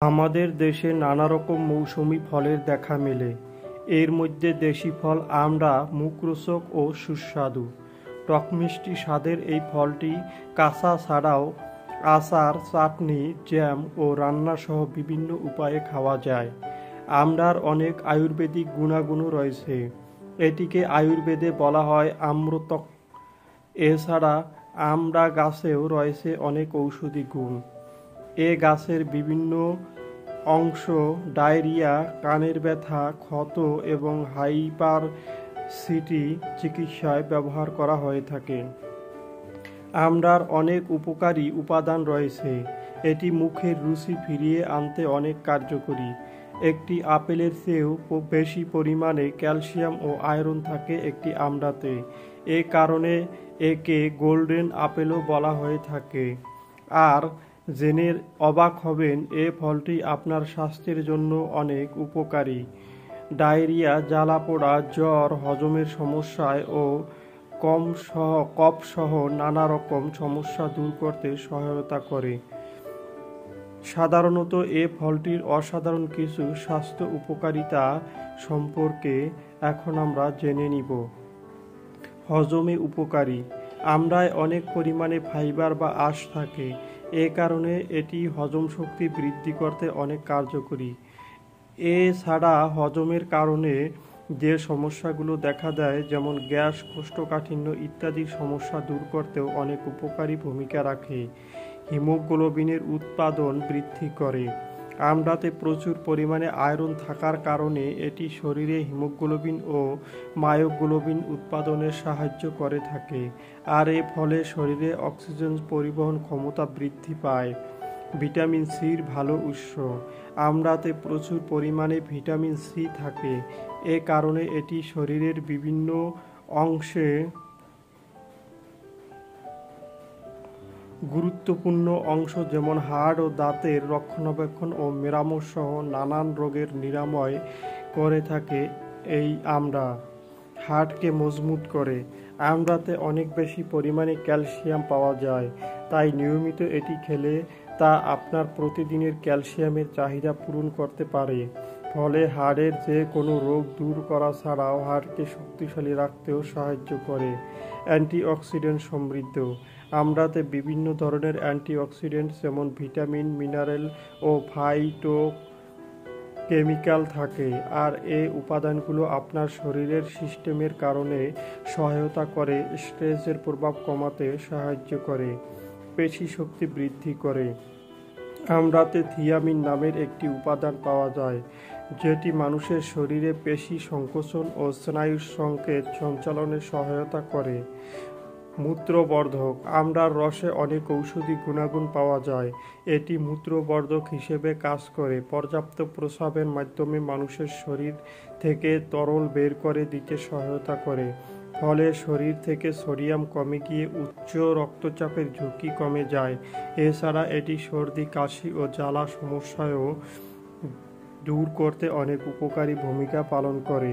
আমাদের দেশে নানা রকম মৌসুমী ফলের দেখা মেলে। এর মধ্যে দেশি ফল আমড়া মুখরোচক ও সুস্বাদু। টকমিষ্টি স্বাদের এই ফলটি কাঁচা ছাড়াও আচার, চাটনি, জ্যাম ও রান্নাসহ বিভিন্ন উপায়ে খাওয়া যায়। আমড়ার অনেক আয়ুর্বেদিক গুণাগুণও রয়েছে। এটিকে আয়ুর্বেদে বলা হয় আম্রতক। এছাড়া আমড়া গাছেও রয়েছে অনেক ঔষধি গুণ। এ গাছের বিভিন্ন অংশ ডায়রিয়া, কানের ব্যথা, ক্ষত এবং হাইপারসিটি চিকিৎসায় ব্যবহার করা হয়ে থাকে। আমড়ার অনেক উপকারী উপাদান রয়েছে। এটি মুখের রুচি ফিরিয়ে আনতে অনেক কার্যকরী। একটি আপেলের চেয়েও বেশি পরিমাণে ক্যালসিয়াম ও আয়রন থাকে একটি আমড়াতে। এ কারণে একে গোল্ডেন আপেলও বলা হয়ে থাকে। আর জেনে অবাক হবেন, এ ফলটি আপনার স্বাস্থ্যের জন্য অনেক উপকারী। ডায়রিয়া, জ্বালাপোড়া, জ্বর, হজমের সমস্যায় ও কফসহ নানা রকম সমস্যা দূর করতে সহায়তা করে। সাধারণত এ ফলটির অসাধারণ কিছু স্বাস্থ্য উপকারিতা সম্পর্কে এখন আমরা জেনে নিব। হজমে উপকারী। আমড়ায় অনেক পরিমাণে ফাইবার বা আঁশ থাকে। এ কারণে এটি হজম শক্তি বৃদ্ধি করতে অনেক কার্যকরী। এছাড়া হজমের কারণে যে সমস্যাগুলো দেখা দেয়, যেমন গ্যাস, কোষ্ঠকাঠিন্য ইত্যাদি সমস্যা দূর করতেও অনেক উপকারী ভূমিকা রাখে। হিমোগ্লোবিনের উৎপাদন বৃদ্ধি করে। আমড়াতে প্রচুর পরিমাণে আয়রন থাকার কারণে এটি শরীরে হিমোগ্লোবিন ও মায়োগ্লোবিন উৎপাদনে সাহায্য করে থাকে। আর এর ফলে শরীরে অক্সিজেন পরিবহন ক্ষমতা বৃদ্ধি পায়। ভিটামিন সির ভালো উৎস। আমড়াতে প্রচুর পরিমাণে ভিটামিন সি থাকে। এ কারণে এটি শরীরের বিভিন্ন অংশে গুরুত্বপূর্ণ অংশ, যেমন হাড় ও দাঁতের রক্ষণাবেক্ষণ ও মেরামত সহ নানান রোগের নিরাময় করে থাকে এই আমড়া। হাড়কে মজবুত করে। আমড়াতে অনেক বেশি পরিমাণে ক্যালসিয়াম পাওয়া যায়, তাই নিয়মিত এটি খেলে তা আপনার প্রতিদিনের ক্যালসিয়ামের চাহিদা পূরণ করতে পারে। ফলে হাড়ের যে কোনো রোগ দূর করা ছাড়াও হাড়কে শক্তিশালী রাখতেও সাহায্য করে। অ্যান্টিঅক্সিডেন্ট সমৃদ্ধ। আমড়াতে বিভিন্ন ধরনের অ্যান্টিঅক্সিডেন্ট যেমন ভিটামিন, মিনারেল ও ফাইটোকেমিক্যাল থাকে। আর এই উপাদানগুলো আপনার শরীরের সিস্টেমের কারণে সহায়তা করে, স্ট্রেসের প্রভাব কমাতে সাহায্য করে, পেশি শক্তি বৃদ্ধি করে। আমড়াতে থিয়ামিন নামের একটি উপাদান পাওয়া যায়, যেটি মানুষের শরীরে পেশি সংকোচন ও স্নায়ুর সংকেত সঞ্চালনে সহায়তা করে। মূত্রবর্ধক। আমড়ার রসে অনেক ঔষধি গুণাগুণ পাওয়া যায়। এটি মূত্রবর্ধক হিসেবে কাজ করে। পর্যাপ্ত প্রস্রাবের মাধ্যমে মানুষের শরীর থেকে তরল বের করে দিতে সহায়তা করে। ফলে শরীর থেকে সোডিয়াম কমে গিয়ে উচ্চ রক্তচাপের ঝুঁকি কমে যায়। এছাড়া এটি সর্দি, কাশি ও জ্বালা সমস্যাও দূর করতে অনেক উপকারী ভূমিকা পালন করে।